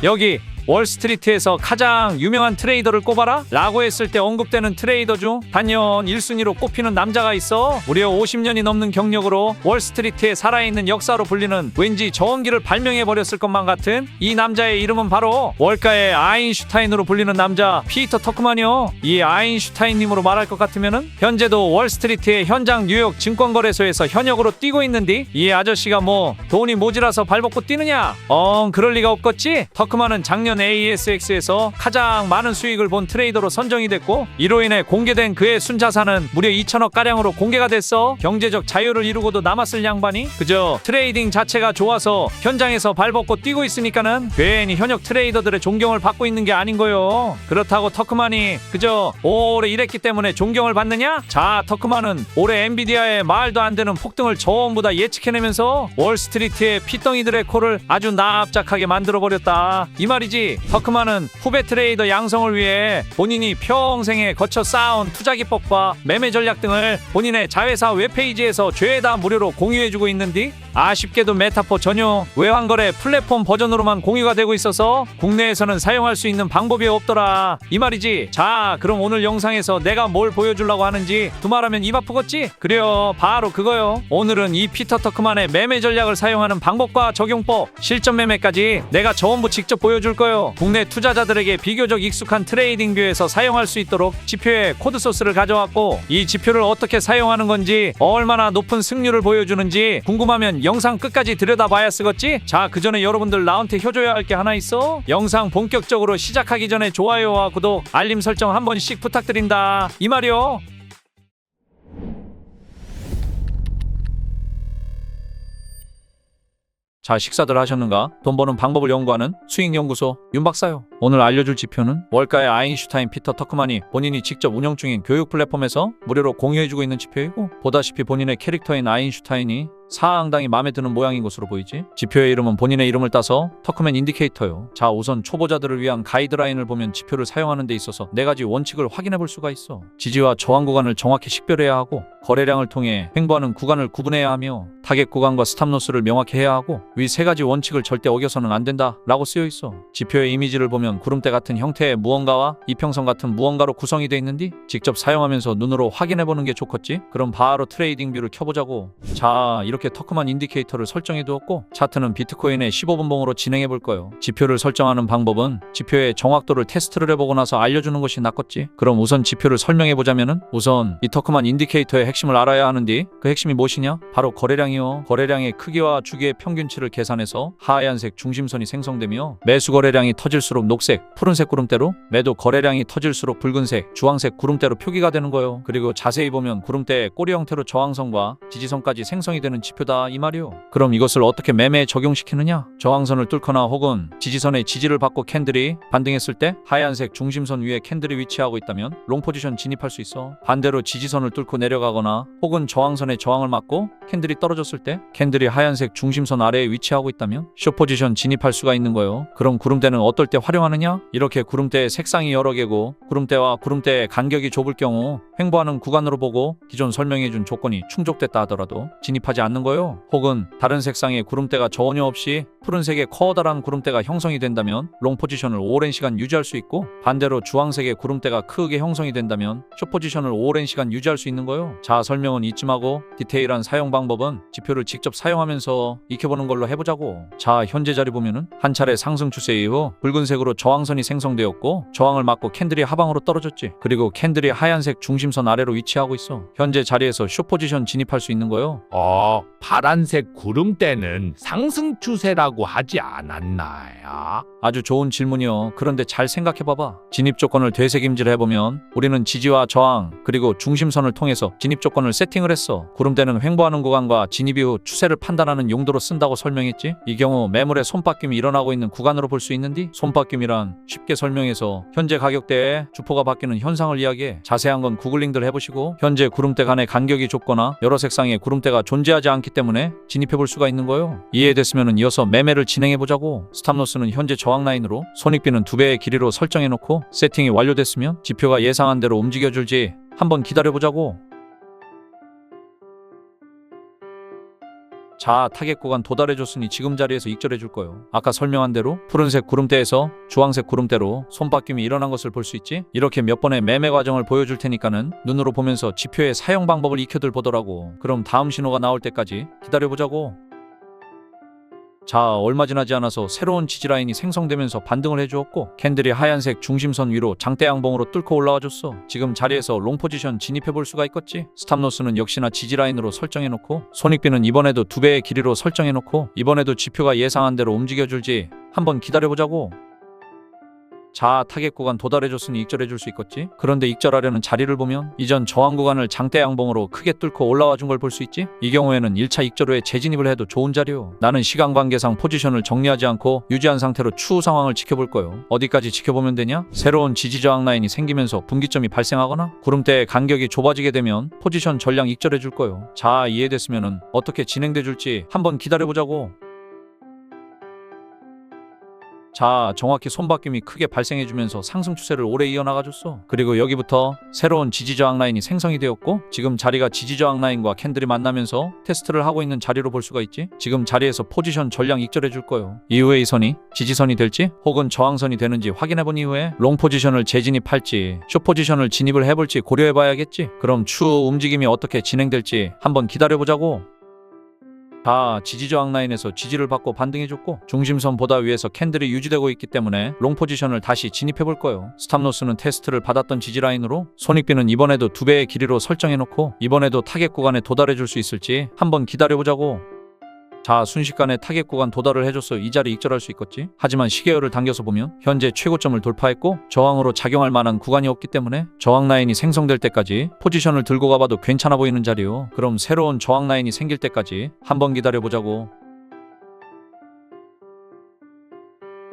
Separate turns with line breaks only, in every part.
여기 월스트리트에서 가장 유명한 트레이더를 꼽아라 라고 했을 때 언급되는 트레이더 중 단연 1순위로 꼽히는 남자가 있어. 무려 50년이 넘는 경력으로 월스트리트에 살아있는 역사로 불리는 왠지 저원기를 발명해버렸을 것만 같은 이 남자의 이름은 바로 월가의 아인슈타인으로 불리는 남자 피터 터크만이요. 이 아인슈타인님으로 말할 것 같으면은 현재도 월스트리트의 현장 뉴욕 증권거래소에서 현역으로 뛰고 있는디 이 아저씨가 뭐 돈이 모자라서 발벗고 뛰느냐? 그럴 리가 없겠지. 터크만은 작년 ASX에서 가장 많은 수익을 본 트레이더로 선정이 됐고 이로 인해 공개된 그의 순자산은 무려 2천억 가량으로 공개가 됐어. 경제적 자유를 이루고도 남았을 양반이 그저 트레이딩 자체가 좋아서 현장에서 발벗고 뛰고 있으니까는 괜히 현역 트레이더들의 존경을 받고 있는 게 아닌 거요. 그렇다고 터크만이 그저 오래 일했기 때문에 존경을 받느냐? 자, 터크만은 올해 엔비디아의 말도 안 되는 폭등을 전부 다 예측해내면서 월스트리트의 피덩이들의 코를 아주 납작하게 만들어버렸다 이 말이지. 터크만은 후배 트레이더 양성을 위해 본인이 평생에 거쳐 쌓아온 투자 기법과 매매 전략 등을 본인의 자회사 웹페이지에서 죄다 무료로 공유해주고 있는디 아쉽게도 메타포 전용 외환거래 플랫폼 버전으로만 공유가 되고 있어서 국내에서는 사용할 수 있는 방법이 없더라 이 말이지. 자, 그럼 오늘 영상에서 내가 뭘 보여주려고 하는지 두말하면 입 아프겠지? 그래요, 바로 그거요. 오늘은 이 피터 터크만의 매매 전략을 사용하는 방법과 적용법, 실전 매매까지 내가 전부 직접 보여줄 거요. 국내 투자자들에게 비교적 익숙한 트레이딩 뷰에서 사용할 수 있도록 지표의 코드 소스를 가져왔고 이 지표를 어떻게 사용하는 건지 얼마나 높은 승률을 보여주는지 궁금하면 영상 끝까지 들여다봐야 쓰겠지? 자, 그 전에 여러분들 나한테 해줘야 할 게 하나 있어. 영상 본격적으로 시작하기 전에 좋아요와 구독, 알림 설정 한 번씩 부탁드린다 이 말이요. 자, 식사들 하셨는가? 돈 버는 방법을 연구하는 수익연구소 윤박사요. 오늘 알려줄 지표는 월가의 아인슈타인 피터 터크만이 본인이 직접 운영 중인 교육 플랫폼에서 무료로 공유해주고 있는 지표이고 보다시피 본인의 캐릭터인 아인슈타인이 상당히 마음에 드는 모양인 것으로 보이지. 지표의 이름은 본인의 이름을 따서 터크맨 인디케이터요. 자, 우선 초보자들을 위한 가이드라인을 보면 지표를 사용하는 데 있어서 4가지 원칙을 확인해 볼 수가 있어. 지지와 저항 구간을 정확히 식별해야 하고 거래량을 통해 횡보하는 구간을 구분해야 하며 타겟 구간과 스탑로스를 명확히 해야 하고 위 3가지 원칙을 절대 어겨서는 안 된다 라고 쓰여 있어. 지표의 이미지를 보면 구름대 같은 형태의 무언가와 이평선 같은 무언가로 구성이 돼 있는데 직접 사용하면서 눈으로 확인해 보는 게 좋겠지. 그럼 바로 트레이딩 뷰를 켜보자고. 자, 이렇게 터크만 인디케이터를 설정해 두었고 차트는 비트코인의 15분봉으로 진행해 볼 거예요. 지표를 설정하는 방법은 지표의 정확도를 테스트를 해보고 나서 알려주는 것이 낫겠지. 그럼 우선 지표를 설명해 보자면은 우선 이 터크만 인디케이터의 핵심을 알아야 하는데 그 핵심이 무엇이냐? 바로 거래량이요. 거래량의 크기와 주기의 평균치를 계산해서 하얀색 중심선이 생성되며 매수 거래량이 터질수록 녹색, 푸른색 구름대로 매도 거래량이 터질수록 붉은색, 주황색 구름대로 표기가 되는 거예요. 그리고 자세히 보면 구름대의 꼬리 형태로 저항선과 지지선까지 생성이 되는 지표다 이 말이요. 그럼 이것을 어떻게 매매에 적용시키느냐? 저항선을 뚫거나 혹은 지지선의 지지를 받고 캔들이 반등했을 때 하얀색 중심선 위에 캔들이 위치하고 있다면 롱 포지션 진입할 수 있어. 반대로 지지선을 뚫고 내려가거나 혹은 저항선의 저항을 맞고 캔들이 떨어졌을 때 캔들이 하얀색 중심선 아래에 위치하고 있다면 숏 포지션 진입할 수가 있는 거예요. 그럼 구름대는 어떨 때 활용하느냐? 이렇게 구름대의 색상이 여러 개고 구름대와 구름대의 간격이 좁을 경우 횡보하는 구간으로 보고 기존 설명해준 조건이 충족됐다 하더라도 진입하지 않는 거예요. 혹은 다른 색상의 구름대가 전혀 없이 푸른색의 커다란 구름대가 형성이 된다면 롱 포지션을 오랜 시간 유지할 수 있고 반대로 주황색의 구름대가 크게 형성이 된다면 숏 포지션을 오랜 시간 유지할 수 있는 거예요. 자, 설명은 이쯤하고 디테일한 사용 방법은 지표를 직접 사용하면서 익혀보는 걸로 해보자고. 자, 현재 자리 보면은 한 차례 상승 추세 이후 붉은색으로 저항선이 생성되었고 저항을 맞고 캔들이 하방으로 떨어졌지. 그리고 캔들이 하얀색 중심선 아래로 위치하고 있어. 현재 자리에서 숏 포지션 진입할 수 있는 거예요.
파란색 구름대는 상승 추세라고 하지 않았나요?
아주 좋은 질문이요. 그런데 잘 생각해봐봐. 진입 조건을 되새김질 해보면 우리는 지지와 저항 그리고 중심선을 통해서 진입 조건을 세팅을 했어. 구름대는 횡보하는 구간과 진입 이후 추세를 판단하는 용도로 쓴다고 설명했지. 이 경우 매물의 손바뀜이 일어나고 있는 구간으로 볼 수 있는데 손바뀜이란 쉽게 설명해서 현재 가격대에 주포가 바뀌는 현상을 이야기해. 자세한 건 구글링들 해보시고 현재 구름대 간의 간격이 좁거나 여러 색상의 구름대가 존재하지 않기 때문에 진입해 볼 수가 있는 거예요. 이해됐으면 이어서 매매를 진행해 보자고. 스탑로스는 현재 저항 라인으로 손익비는 2배의 길이로 설정해 놓고 세팅이 완료됐으면 지표가 예상한 대로 움직여줄지 한번 기다려 보자고. 자, 타겟 구간 도달해줬으니 지금 자리에서 익절해줄 거요. 아까 설명한 대로 푸른색 구름대에서 주황색 구름대로 손바뀜이 일어난 것을 볼 수 있지? 이렇게 몇 번의 매매 과정을 보여줄 테니까는 눈으로 보면서 지표의 사용 방법을 익혀들 보더라고. 그럼 다음 신호가 나올 때까지 기다려보자고. 자, 얼마 지나지 않아서 새로운 지지라인이 생성되면서 반등을 해주었고 캔들이 하얀색 중심선 위로 장대양봉으로 뚫고 올라와줬어. 지금 자리에서 롱 포지션 진입해볼 수가 있겠지. 스탑로스는 역시나 지지라인으로 설정해놓고 손익비는 이번에도 2배의 길이로 설정해놓고 이번에도 지표가 예상한 대로 움직여줄지 한번 기다려보자고. 자, 타겟 구간 도달해줬으니 익절해줄 수 있겠지? 그런데 익절하려는 자리를 보면 이전 저항 구간을 장대 양봉으로 크게 뚫고 올라와 준 걸 볼 수 있지? 이 경우에는 1차 익절 후에 재진입을 해도 좋은 자리요. 나는 시간 관계상 포지션을 정리하지 않고 유지한 상태로 추후 상황을 지켜볼 거요. 어디까지 지켜보면 되냐? 새로운 지지 저항 라인이 생기면서 분기점이 발생하거나 구름대의 간격이 좁아지게 되면 포지션 전량 익절해줄 거요. 자, 이해됐으면 어떻게 진행돼 줄지 한번 기다려보자고. 자, 정확히 손바뀜이 크게 발생해주면서 상승 추세를 오래 이어나가줬어. 그리고 여기부터 새로운 지지저항 라인이 생성이 되었고 지금 자리가 지지저항 라인과 캔들이 만나면서 테스트를 하고 있는 자리로 볼 수가 있지. 지금 자리에서 포지션 전량 익절해줄 거요. 이후에 이 선이 지지선이 될지 혹은 저항선이 되는지 확인해본 이후에 롱 포지션을 재진입할지 숏 포지션을 진입을 해볼지 고려해봐야겠지. 그럼 추후 움직임이 어떻게 진행될지 한번 기다려보자고. 자, 지지저항 라인에서 지지를 받고 반등해줬고 중심선보다 위에서 캔들이 유지되고 있기 때문에 롱 포지션을 다시 진입해볼 거예요. 스탑로스는 테스트를 받았던 지지라인으로 손익비는 이번에도 2배의 길이로 설정해놓고 이번에도 타겟 구간에 도달해줄 수 있을지 한번 기다려보자고. 자, 순식간에 타겟 구간 도달을 해줘서 이 자리 익절할 수 있겠지? 하지만 시계열을 당겨서 보면 현재 최고점을 돌파했고 저항으로 작용할 만한 구간이 없기 때문에 저항 라인이 생성될 때까지 포지션을 들고 가봐도 괜찮아 보이는 자리요. 그럼 새로운 저항 라인이 생길 때까지 한번 기다려보자고.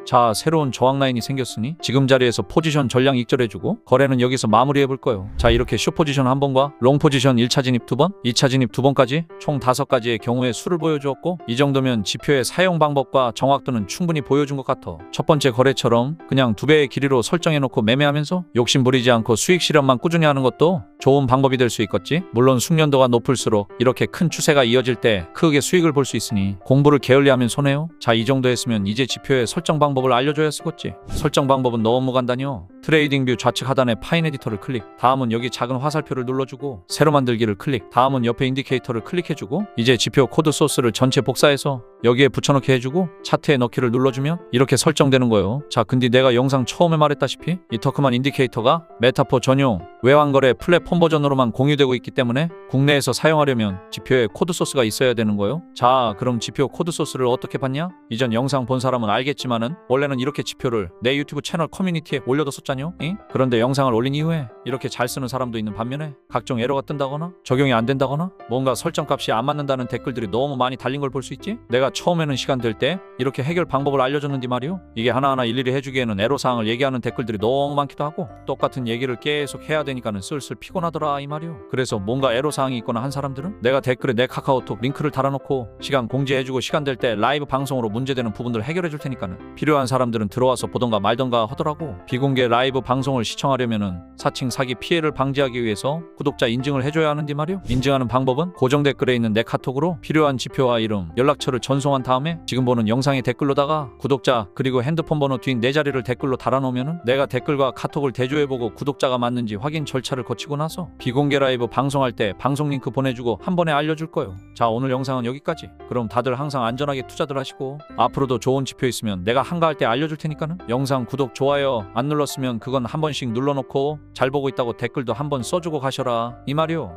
자, 새로운 저항 라인이 생겼으니 지금 자리에서 포지션 전량 익절해주고 거래는 여기서 마무리해볼 거예요. 자, 이렇게 숏 포지션 1번과 롱 포지션 1차 진입 2번, 2차 진입 2번까지 총 5가지의 경우의 수를 보여주었고 이 정도면 지표의 사용 방법과 정확도는 충분히 보여준 것 같아. 첫 번째 거래처럼 그냥 2배의 길이로 설정해놓고 매매하면서 욕심 부리지 않고 수익 실현만 꾸준히 하는 것도 좋은 방법이 될 수 있겠지. 물론 숙련도가 높을수록 이렇게 큰 추세가 이어질 때 크게 수익을 볼 수 있으니 공부를 게을리하면 손해요. 자, 이 정도 했으면 이제 지표의 설정 방법을 알려줘야 쓰겠지. 설정 방법은 너무 간단해요. 트레이딩 뷰 좌측 하단에 파인 에디터를 클릭, 다음은 여기 작은 화살표를 눌러주고 새로 만들기를 클릭, 다음은 옆에 인디케이터를 클릭해주고 이제 지표 코드 소스를 전체 복사해서 여기에 붙여넣기 해주고 차트에 넣기를 눌러주면 이렇게 설정되는 거예요. 자, 근데 내가 영상 처음에 말했다시피 이 터크만 인디케이터가 메타포 전용 외환거래 플랫폼 버전으로만 공유되고 있기 때문에 국내에서 사용하려면 지표에 코드 소스가 있어야 되는 거예요. 자, 그럼 지표 코드 소스를 어떻게 받냐? 이전 영상 본 사람은 알겠지만은 원래는 이렇게 지표를 내 유튜브 채널 커뮤니티에 올려뒀었잖요. 그런데 영상을 올린 이후에 이렇게 잘 쓰는 사람도 있는 반면에 각종 에러가 뜬다거나 적용이 안 된다거나 뭔가 설정값이 안 맞는다는 댓글들이 너무 많이 달린 걸 볼 수 있지. 내가 처음에는 시간 될 때 이렇게 해결 방법을 알려줬는데 말이요, 이게 하나하나 일일이 해주기에는 애로사항을 얘기하는 댓글들이 너무 많기도 하고 똑같은 얘기를 계속 해야 되니까는 슬슬 피곤하더라 이 말이요. 그래서 뭔가 애로사항이 있거나 한 사람들은 내가 댓글에 내 카카오톡 링크를 달아놓고 시간 공지해주고 시간 될 때 라이브 방송으로 문제되는 부분들 해결해줄 테니까는 필요한 사람들은 들어와서 보던가 말던가 하더라고. 비공개 라이브 방송을 시청하려면은 사칭 사기 피해를 방지하기 위해서 구독자 인증을 해줘야 하는데 말이요. 인증하는 방법은 고정 댓글에 있는 내 카톡으로 필요한 지표와 이름, 연락처를 전송한 다음에 지금 보는 영상의 댓글로다가 구독자 그리고 핸드폰 번호 뒷 네 자리를 댓글로 달아놓으면은 내가 댓글과 카톡을 대조해보고 구독자가 맞는지 확인 절차를 거치고 나서 비공개 라이브 방송할 때 방송 링크 보내주고 한 번에 알려줄 거예요. 자, 오늘 영상은 여기까지. 그럼 다들 항상 안전하게 투자들 하시고 앞으로도 좋은 지표 있으면 내가 한가할 때 알려줄 테니까는 영상 구독 좋아요 안 눌렀으면 그건 한 번씩 눌러놓고 잘 보고 있다고 댓글도 한 번 써주고 가셔라 이 말이요.